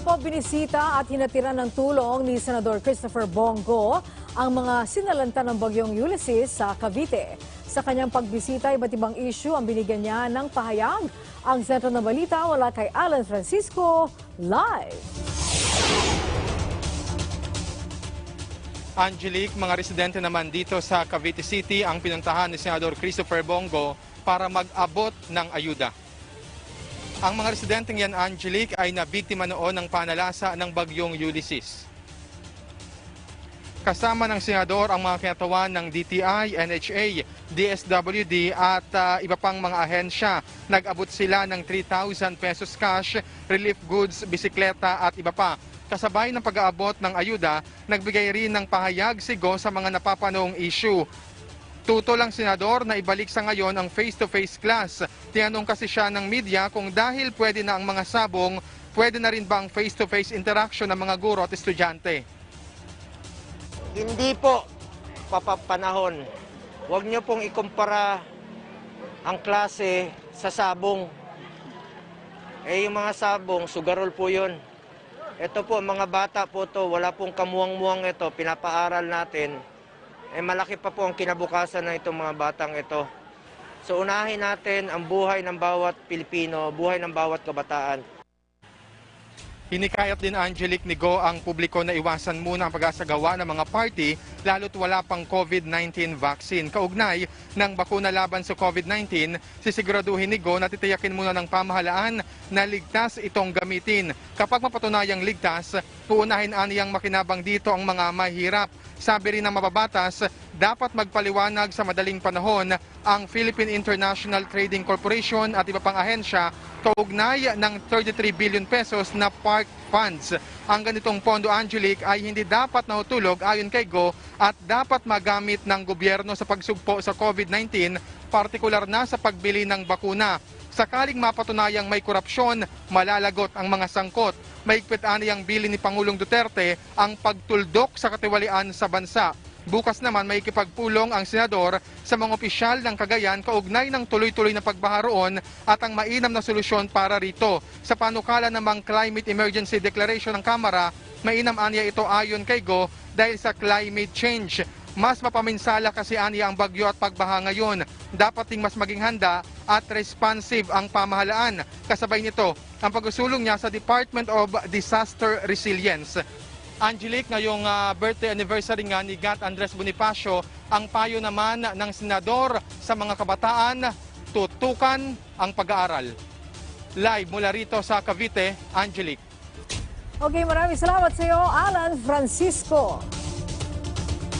po binisita at hinatiran ng tulong ni Senador Christopher Bongo ang mga sinalanta ng bagyong Ulysses sa Cavite. Sa kanyang pagbisita, iba't ibang issue ang binigyan niya ng pahayag. Ang sentro ng balita wala kay Alan Francisco, live. Angelique, mga residente naman dito sa Cavite City ang pinuntahan ni Senador Christopher Bongo para mag-abot ng ayuda. Ang mga residenteng yan, Angelique, ay nabiktima noon ng panalasa ng bagyong Ulysses. Kasama ng senador ang mga kinatawan ng DTI, NHA, DSWD at iba pang mga ahensya. Nag-abot sila ng 3,000 pesos cash, relief goods, bisikleta at iba pa. Kasabay ng pag-aabot ng ayuda, nagbigay rin ng pahayag si Go sa mga napapanong issue. Tutol ang senador na ibalik sa ngayon ang face-to-face class. Tinanong kasi siya ng media kung dahil pwede na ang mga sabong, pwede na rin ba ang face-to-face interaction ng mga guro at estudyante? Hindi po papapanahon. Huwag niyo pong ikumpara ang klase sa sabong. Yung mga sabong, sugarol po yun. Ito po, mga bata po to, wala pong kamuwang-muwang ito, pinapaaral natin. Malaki pa po ang kinabukasan ng itong mga batang ito. So unahin natin ang buhay ng bawat Pilipino, buhay ng bawat kabataan. Hinikayat din, Angelique, ni Go ang publiko na iwasan muna ang pag-asagawa ng mga party lalo't wala pang COVID-19 vaccine. Kaugnay ng bakuna laban sa COVID-19, sisiguraduhin ni Go na titiyakin muna ng pamahalaan na ligtas itong gamitin. Kapag mapatunayang ligtas, uunahin aniyang makinabang dito ang mga mahirap. Sabi rin ng mababatas, dapat magpaliwanag sa madaling panahon ang Philippine International Trading Corporation at iba pang ahensya kaugnay ng 33 billion pesos na park funds. Ang ganitong pondo, Angelique, ay hindi dapat nahutulog ayon kay Go at dapat magamit ng gobyerno sa pagsugpo sa COVID-19, partikular na sa pagbili ng bakuna. Sakaling mapatunayang may korupsyon, malalagot ang mga sangkot. Mahigpit aniyang bilin ni Pangulong Duterte ang pagtuldok sa katiwalian sa bansa. Bukas naman may ikipagpulong ang senador sa mga opisyal ng Cagayan kaugnay ng tuloy-tuloy na pagbaha roon at ang mainam na solusyon para rito. Sa panukala namang Climate Emergency Declaration ng Kamara, mainam aniya ito ayon kay Go dahil sa climate change. Mas mapaminsala kasi aniya ang bagyo at pagbaha ngayon. Dapat ding mas maging handa at responsive ang pamahalaan. Kasabay nito, ang pag-usulong niya sa Department of Disaster Resilience. Angelique, ngayong birthday anniversary nga ni Gat Andres Bonifacio, ang payo naman ng senador sa mga kabataan, tutukan ang pag-aaral. Live mula rito sa Cavite, Angelique. Okay, maraming salamat sa iyo, Alan Francisco.